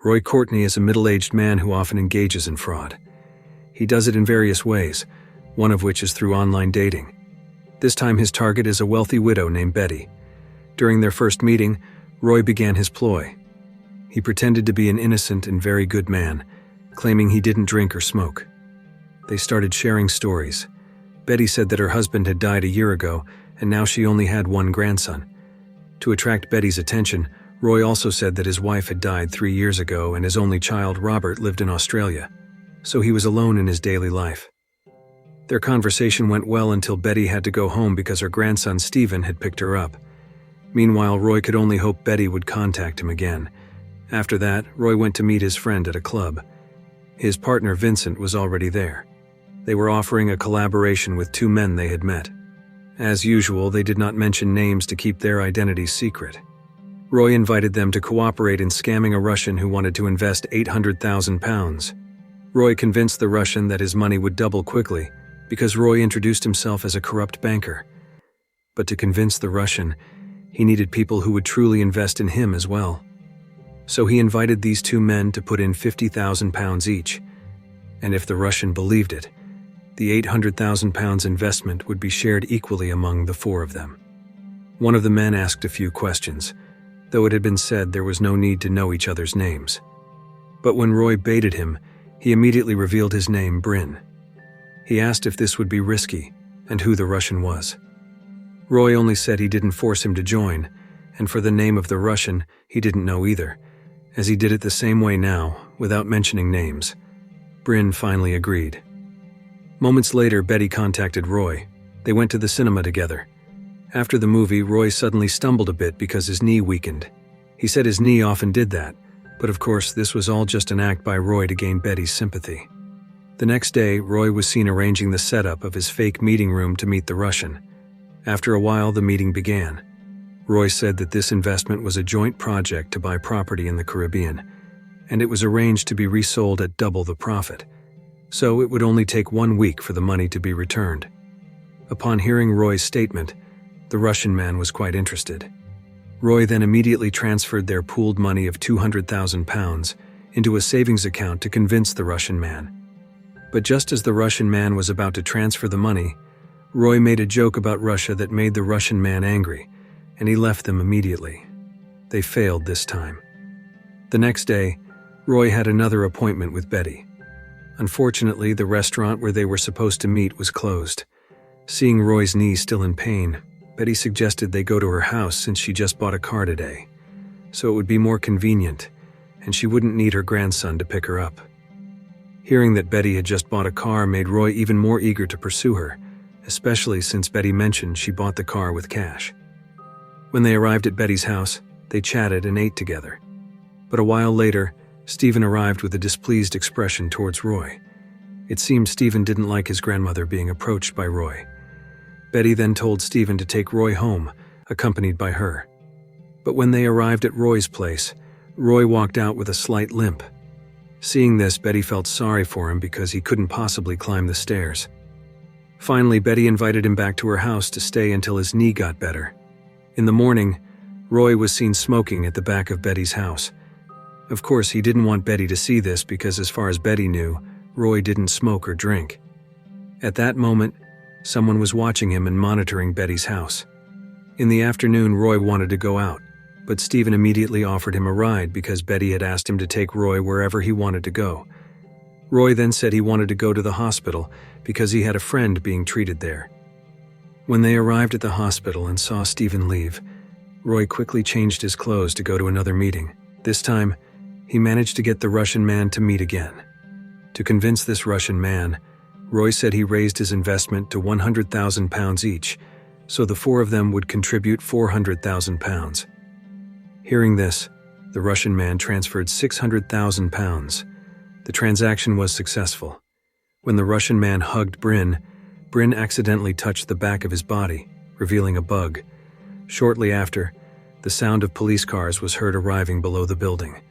Roy Courtney is a middle-aged man who often engages in fraud. He does it in various ways, one of which is through online dating. This time his target is a wealthy widow named Betty. During their first meeting, Roy began his ploy. He pretended to be an innocent and very good man, claiming he didn't drink or smoke. They started sharing stories. Betty said that her husband had died a year ago, and now she only had one grandson. To attract Betty's attention, Roy also said that his wife had died 3 years ago and his only child, Robert, lived in Australia, so he was alone in his daily life. Their conversation went well until Betty had to go home because her grandson, Stephen, had picked her up. Meanwhile, Roy could only hope Betty would contact him again. After that, Roy went to meet his friend at a club. His partner, Vincent, was already there. They were offering a collaboration with 2 men they had met. As usual, they did not mention names to keep their identities secret. Roy invited them to cooperate in scamming a Russian who wanted to invest £800,000. Roy convinced the Russian that his money would double quickly because Roy introduced himself as a corrupt banker. But to convince the Russian, he needed people who would truly invest in him as well. So he invited these 2 men to put in £50,000 each, and if the Russian believed it, the £800,000 investment would be shared equally among the 4 of them. One of the men asked a few questions, though it had been said there was no need to know each other's names. But when Roy baited him, he immediately revealed his name, Bryn. He asked if this would be risky, and who the Russian was. Roy only said he didn't force him to join, and for the name of the Russian, he didn't know either, as he did it the same way now, without mentioning names. Bryn finally agreed. Moments later, Betty contacted Roy. They went to the cinema together. After the movie, Roy suddenly stumbled a bit because his knee weakened. He said his knee often did that, but of course this was all just an act by Roy to gain Betty's sympathy. The next day, Roy was seen arranging the setup of his fake meeting room to meet the Russian. After a while, the meeting began. Roy said that this investment was a joint project to buy property in the Caribbean, and it was arranged to be resold at double the profit, so it would only take 1 week for the money to be returned. Upon hearing Roy's statement, the Russian man was quite interested. Roy then immediately transferred their pooled money of £200,000 into a savings account to convince the Russian man. But just as the Russian man was about to transfer the money, Roy made a joke about Russia that made the Russian man angry, and he left them immediately. They failed this time. The next day, Roy had another appointment with Betty. Unfortunately, the restaurant where they were supposed to meet was closed. Seeing Roy's knee still in pain, Betty suggested they go to her house since she just bought a car today, so it would be more convenient, and she wouldn't need her grandson to pick her up. Hearing that Betty had just bought a car made Roy even more eager to pursue her, especially since Betty mentioned she bought the car with cash. When they arrived at Betty's house, they chatted and ate together. But a while later, Stephen arrived with a displeased expression towards Roy. It seemed Stephen didn't like his grandmother being approached by Roy. Betty then told Stephen to take Roy home, accompanied by her. But when they arrived at Roy's place, Roy walked out with a slight limp. Seeing this, Betty felt sorry for him because he couldn't possibly climb the stairs. Finally, Betty invited him back to her house to stay until his knee got better. In the morning, Roy was seen smoking at the back of Betty's house. Of course, he didn't want Betty to see this because as far as Betty knew, Roy didn't smoke or drink. At that moment, someone was watching him and monitoring Betty's house. In the afternoon, Roy wanted to go out, but Stephen immediately offered him a ride because Betty had asked him to take Roy wherever he wanted to go. Roy then said he wanted to go to the hospital because he had a friend being treated there. When they arrived at the hospital and saw Stephen leave, Roy quickly changed his clothes to go to another meeting. This time, he managed to get the Russian man to meet again. To convince this Russian man, Roy said he raised his investment to £100,000 each, so the 4 of them would contribute £400,000. Hearing this, the Russian man transferred £600,000. The transaction was successful. When the Russian man hugged Bryn accidentally touched the back of his body, revealing a bug. Shortly after, the sound of police cars was heard arriving below the building.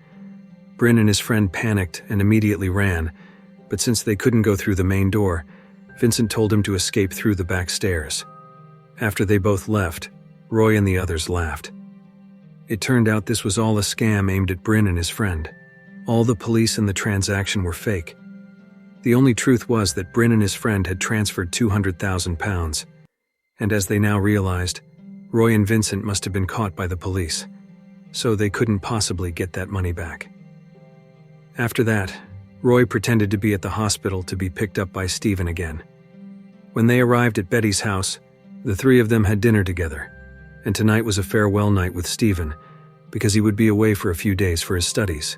Bryn and his friend panicked and immediately ran, but since they couldn't go through the main door, Vincent told him to escape through the back stairs. After they both left, Roy and the others laughed. It turned out this was all a scam aimed at Bryn and his friend. All the police and the transaction were fake. The only truth was that Bryn and his friend had transferred £200,000, and as they now realized, Roy and Vincent must have been caught by the police, so they couldn't possibly get that money back. After that, Roy pretended to be at the hospital to be picked up by Stephen again. When they arrived at Betty's house, the three of them had dinner together, and tonight was a farewell night with Stephen, because he would be away for a few days for his studies.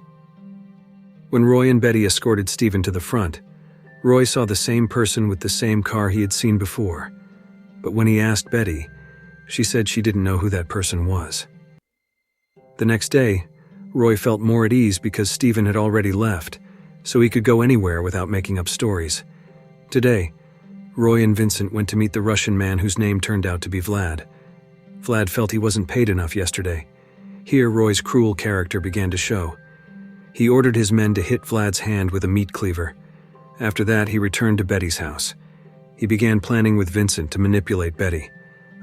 When Roy and Betty escorted Stephen to the front, Roy saw the same person with the same car he had seen before, but when he asked Betty, she said she didn't know who that person was. The next day, Roy felt more at ease because Stephen had already left, so he could go anywhere without making up stories. Today, Roy and Vincent went to meet the Russian man whose name turned out to be Vlad. Vlad felt he wasn't paid enough yesterday. Here, Roy's cruel character began to show. He ordered his men to hit Vlad's hand with a meat cleaver. After that, he returned to Betty's house. He began planning with Vincent to manipulate Betty.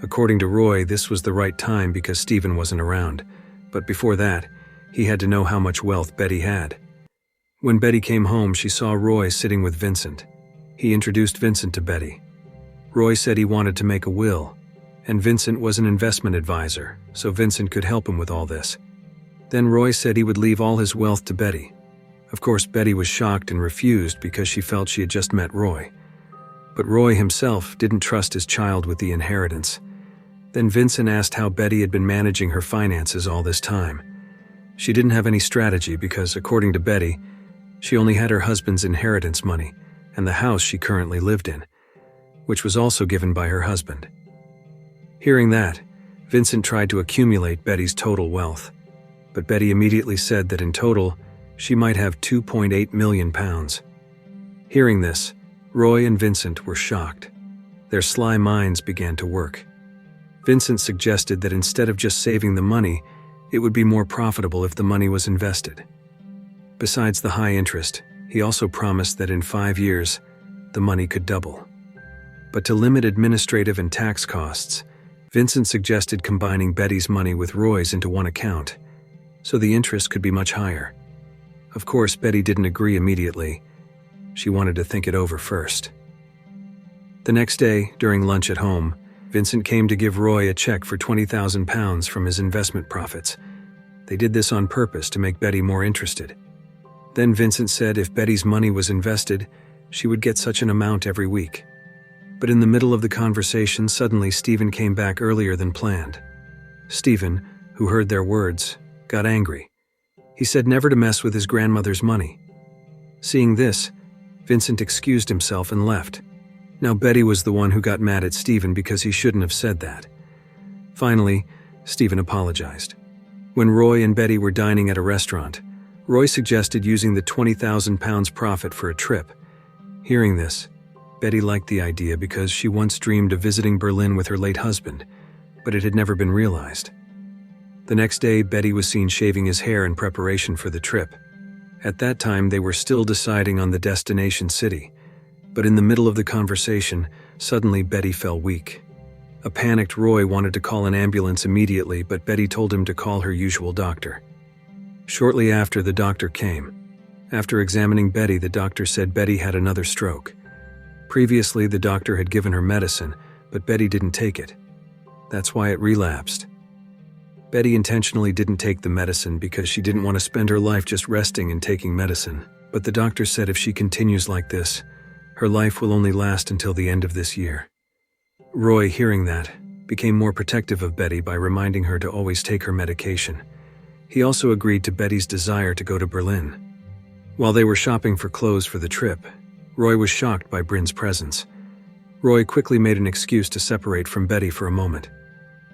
According to Roy, this was the right time because Stephen wasn't around. But before that, he had to know how much wealth Betty had. When Betty came home, she saw Roy sitting with Vincent. He introduced Vincent to Betty. Roy said he wanted to make a will, and Vincent was an investment advisor, so Vincent could help him with all this. Then Roy said he would leave all his wealth to Betty. Of course, Betty was shocked and refused because she felt she had just met Roy. But Roy himself didn't trust his child with the inheritance. Then Vincent asked how Betty had been managing her finances all this time. She didn't have any strategy because, according to Betty, she only had her husband's inheritance money and the house she currently lived in, which was also given by her husband. Hearing that, Vincent tried to accumulate Betty's total wealth, but Betty immediately said that in total, she might have £2.8 million. Hearing this, Roy and Vincent were shocked. Their sly minds began to work. Vincent suggested that instead of just saving the money, it would be more profitable if the money was invested. Besides the high interest, he also promised that in 5 years, the money could double. But to limit administrative and tax costs, Vincent suggested combining Betty's money with Roy's into one account, so the interest could be much higher. Of course, Betty didn't agree immediately. She wanted to think it over first. The next day, during lunch at home, Vincent came to give Roy a check for £20,000 from his investment profits. They did this on purpose to make Betty more interested. Then Vincent said if Betty's money was invested, she would get such an amount every week. But in the middle of the conversation, suddenly Stephen came back earlier than planned. Stephen, who heard their words, got angry. He said never to mess with his grandmother's money. Seeing this, Vincent excused himself and left. Now Betty was the one who got mad at Stephen because he shouldn't have said that. Finally, Stephen apologized. When Roy and Betty were dining at a restaurant, Roy suggested using the £20,000 profit for a trip. Hearing this, Betty liked the idea because she once dreamed of visiting Berlin with her late husband, but it had never been realized. The next day, Betty was seen shaving his hair in preparation for the trip. At that time, they were still deciding on the destination city, but in the middle of the conversation, suddenly Betty fell weak. A panicked Roy wanted to call an ambulance immediately, but Betty told him to call her usual doctor. Shortly after, the doctor came. After examining Betty, the doctor said Betty had another stroke. Previously, the doctor had given her medicine, but Betty didn't take it. That's why it relapsed. Betty intentionally didn't take the medicine because she didn't want to spend her life just resting and taking medicine. But the doctor said if she continues like this, her life will only last until the end of this year. Roy, hearing that, became more protective of Betty by reminding her to always take her medication. He also agreed to Betty's desire to go to Berlin. While they were shopping for clothes for the trip, Roy was shocked by Bryn's presence. Roy quickly made an excuse to separate from Betty for a moment.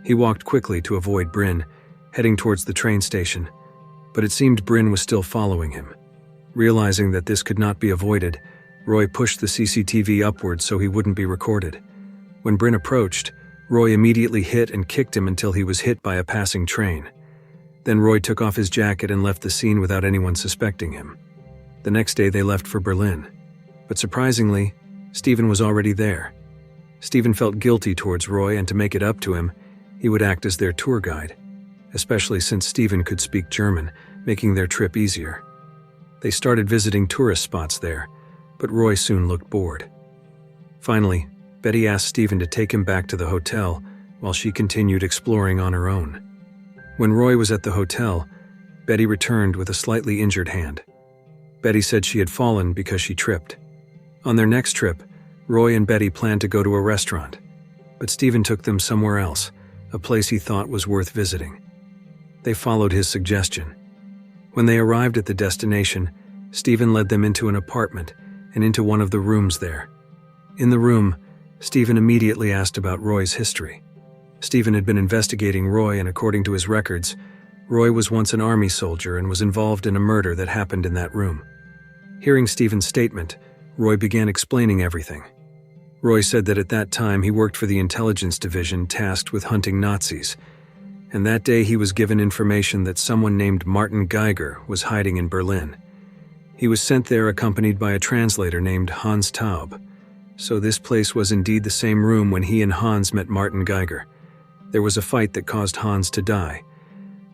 He walked quickly to avoid Bryn, heading towards the train station, but it seemed Bryn was still following him. Realizing that this could not be avoided, Roy pushed the CCTV upward so he wouldn't be recorded. When Bryn approached, Roy immediately hit and kicked him until he was hit by a passing train. Then Roy took off his jacket and left the scene without anyone suspecting him. The next day they left for Berlin. But surprisingly, Stephen was already there. Stephen felt guilty towards Roy, and to make it up to him, he would act as their tour guide, especially since Stephen could speak German, making their trip easier. They started visiting tourist spots there, but Roy soon looked bored. Finally, Betty asked Stephen to take him back to the hotel while she continued exploring on her own. When Roy was at the hotel, Betty returned with a slightly injured hand. Betty said she had fallen because she tripped. On their next trip, Roy and Betty planned to go to a restaurant, but Stephen took them somewhere else, a place he thought was worth visiting. They followed his suggestion. When they arrived at the destination, Stephen led them into an apartment and into one of the rooms there. In the room, Stephen immediately asked about Roy's history. Stephen had been investigating Roy, and according to his records, Roy was once an army soldier and was involved in a murder that happened in that room. Hearing Stephen's statement, Roy began explaining everything. Roy said that at that time he worked for the intelligence division tasked with hunting Nazis, and that day he was given information that someone named Martin Geiger was hiding in Berlin. He was sent there accompanied by a translator named Hans Taub. So this place was indeed the same room when he and Hans met Martin Geiger. There was a fight that caused Hans to die,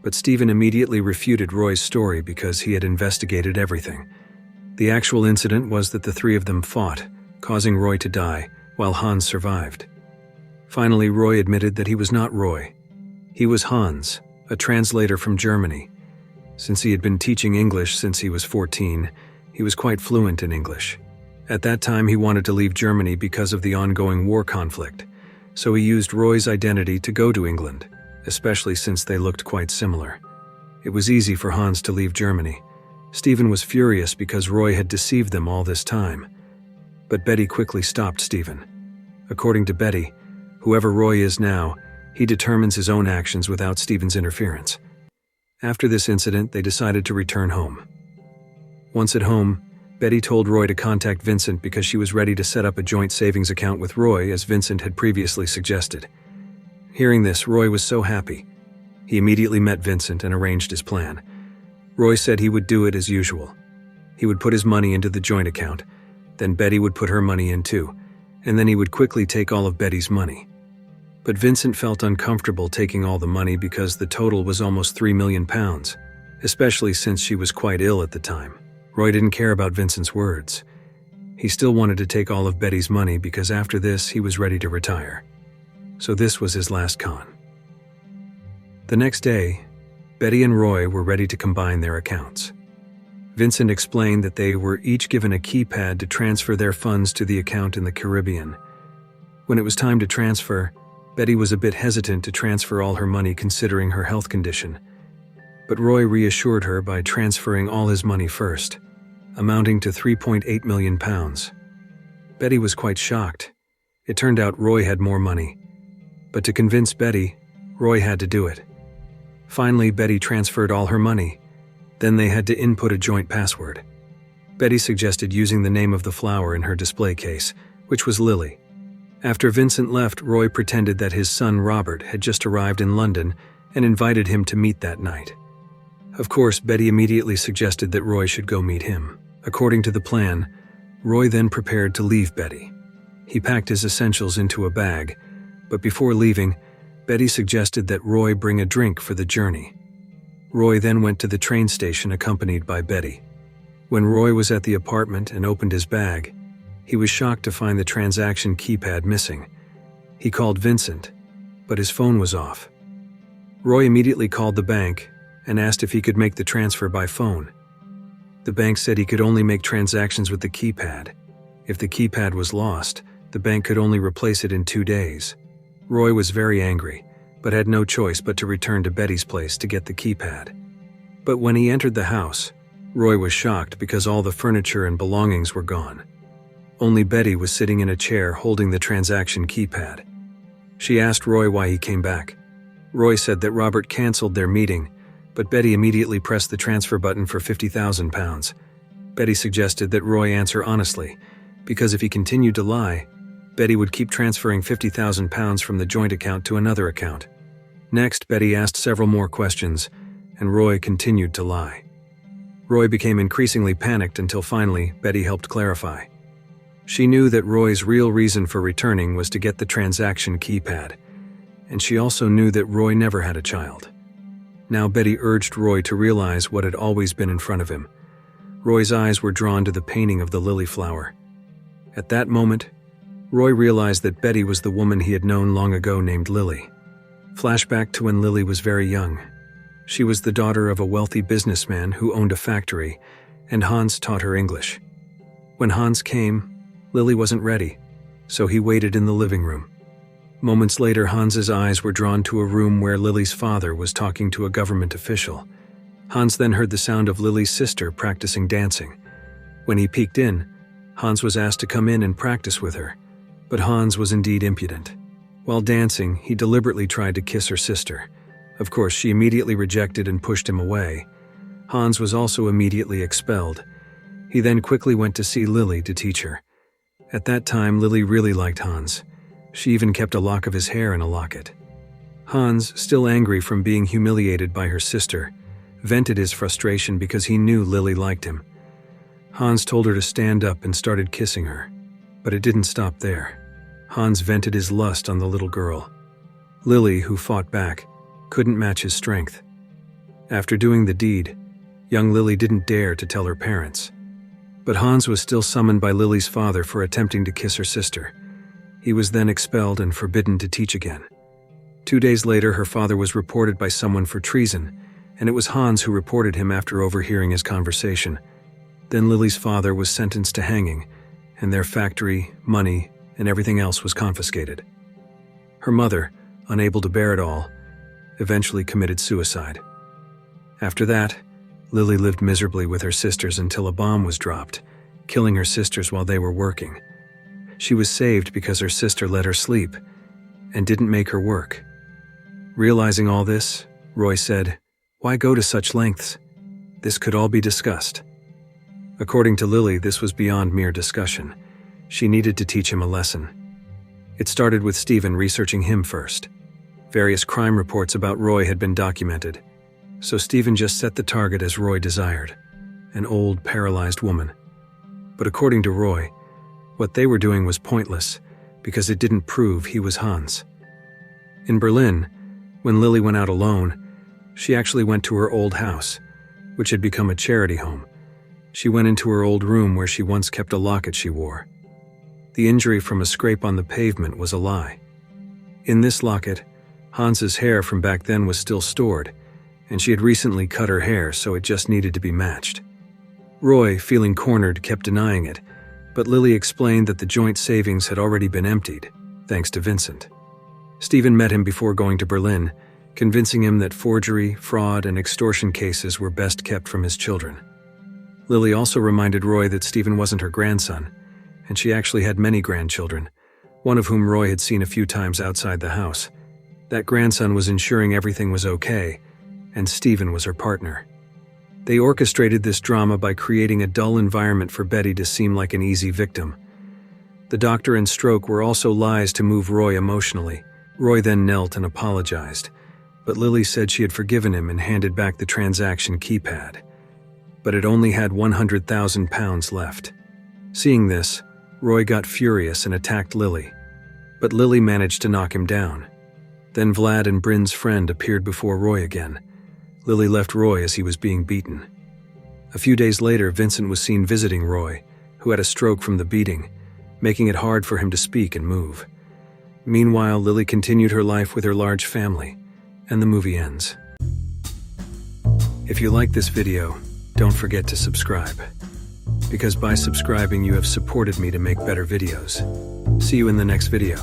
but Stephen immediately refuted Roy's story because he had investigated everything. The actual incident was that the three of them fought, causing Roy to die, while Hans survived. Finally, Roy admitted that he was not Roy. He was Hans, a translator from Germany. Since he had been teaching English since he was 14, he was quite fluent in English. At that time, he wanted to leave Germany because of the ongoing war conflict, so he used Roy's identity to go to England, especially since they looked quite similar. It was easy for Hans to leave Germany. Stephen was furious because Roy had deceived them all this time. But Betty quickly stopped Stephen. According to Betty, whoever Roy is now, he determines his own actions without Stephen's interference. After this incident, they decided to return home. Once at home, Betty told Roy to contact Vincent because she was ready to set up a joint savings account with Roy, as Vincent had previously suggested. Hearing this, Roy was so happy. He immediately met Vincent and arranged his plan. Roy said he would do it as usual. He would put his money into the joint account, then Betty would put her money in too, and then he would quickly take all of Betty's money. But Vincent felt uncomfortable taking all the money because the total was almost £3 million, especially since she was quite ill at the time. Roy didn't care about Vincent's words. He still wanted to take all of Betty's money because after this he was ready to retire. So this was his last con. The next day, Betty and Roy were ready to combine their accounts. Vincent explained that they were each given a keypad to transfer their funds to the account in the Caribbean. When it was time to transfer, Betty was a bit hesitant to transfer all her money considering her health condition. But Roy reassured her by transferring all his money first, amounting to £3.8 million. Betty was quite shocked. It turned out Roy had more money. But to convince Betty, Roy had to do it. Finally, Betty transferred all her money. Then they had to input a joint password. Betty suggested using the name of the flower in her display case, which was Lily. After Vincent left, Roy pretended that his son Robert had just arrived in London and invited him to meet that night. Of course, Betty immediately suggested that Roy should go meet him. According to the plan, Roy then prepared to leave Betty. He packed his essentials into a bag, but before leaving, Betty suggested that Roy bring a drink for the journey. Roy then went to the train station accompanied by Betty. When Roy was at the apartment and opened his bag, he was shocked to find the transaction keypad missing. He called Vincent, but his phone was off. Roy immediately called the bank and asked if he could make the transfer by phone. The bank said he could only make transactions with the keypad. If the keypad was lost, the bank could only replace it in 2 days. Roy was very angry, but had no choice but to return to Betty's place to get the keypad. But when he entered the house, Roy was shocked because all the furniture and belongings were gone. Only Betty was sitting in a chair holding the transaction keypad. She asked Roy why he came back. Roy said that Robert canceled their meeting, but Betty immediately pressed the transfer button for £50,000. Betty suggested that Roy answer honestly, because if he continued to lie, Betty would keep transferring £50,000 from the joint account to another account. Next, Betty asked several more questions, and Roy continued to lie. Roy became increasingly panicked until finally Betty helped clarify. She knew that Roy's real reason for returning was to get the transaction keypad, and she also knew that Roy never had a child. Now Betty urged Roy to realize what had always been in front of him. Roy's eyes were drawn to the painting of the lily flower. At that moment, Roy realized that Betty was the woman he had known long ago named Lily. Flashback to when Lily was very young. She was the daughter of a wealthy businessman who owned a factory, and Hans taught her English. When Hans came, Lily wasn't ready, so he waited in the living room. Moments later, Hans's eyes were drawn to a room where Lily's father was talking to a government official. Hans then heard the sound of Lily's sister practicing dancing. When he peeked in, Hans was asked to come in and practice with her, but Hans was indeed impudent. While dancing, he deliberately tried to kiss her sister. Of course, she immediately rejected and pushed him away. Hans was also immediately expelled. He then quickly went to see Lily to teach her. At that time, Lily really liked Hans. She even kept a lock of his hair in a locket. Hans, still angry from being humiliated by her sister, vented his frustration because he knew Lily liked him. Hans told her to stand up and started kissing her, but it didn't stop there. Hans vented his lust on the little girl. Lily, who fought back, couldn't match his strength. After doing the deed, young Lily didn't dare to tell her parents. But Hans was still summoned by Lily's father for attempting to kiss her sister. He was then expelled and forbidden to teach again. 2 days later, her father was reported by someone for treason, and it was Hans who reported him after overhearing his conversation. Then Lily's father was sentenced to hanging, and their factory, money, and everything else was confiscated. Her mother, unable to bear it all, eventually committed suicide. After that, Lily lived miserably with her sisters until a bomb was dropped, killing her sisters while they were working. She was saved because her sister let her sleep and didn't make her work. Realizing all this, Roy said, "Why go to such lengths? This could all be discussed." According to Lily, this was beyond mere discussion. She needed to teach him a lesson. It started with Stephen researching him first. Various crime reports about Roy had been documented, so Stephen just set the target as Roy desired, an old, paralyzed woman. But according to Roy, what they were doing was pointless because it didn't prove he was Hans. In Berlin, when Lily went out alone, she actually went to her old house, which had become a charity home. She went into her old room where she once kept a locket she wore. The injury from a scrape on the pavement was a lie. In this locket, Hans's hair from back then was still stored, and she had recently cut her hair, so it just needed to be matched. Roy, feeling cornered, kept denying it, but Lily explained that the joint savings had already been emptied, thanks to Vincent. Stephen met him before going to Berlin, convincing him that forgery, fraud, and extortion cases were best kept from his children. Lily also reminded Roy that Stephen wasn't her grandson, and she actually had many grandchildren, one of whom Roy had seen a few times outside the house. That grandson was ensuring everything was okay, and Stephen was her partner. They orchestrated this drama by creating a dull environment for Betty to seem like an easy victim. The doctor and stroke were also lies to move Roy emotionally. Roy then knelt and apologized, but Lily said she had forgiven him and handed back the transaction keypad. But it only had £100,000 left. Seeing this, Roy got furious and attacked Lily, but Lily managed to knock him down. Then Vlad and Bryn's friend appeared before Roy again. Lily left Roy as he was being beaten. A few days later, Vincent was seen visiting Roy, who had a stroke from the beating, making it hard for him to speak and move. Meanwhile, Lily continued her life with her large family, and the movie ends. If you like this video, don't forget to subscribe, because by subscribing you have supported me to make better videos. See you in the next video.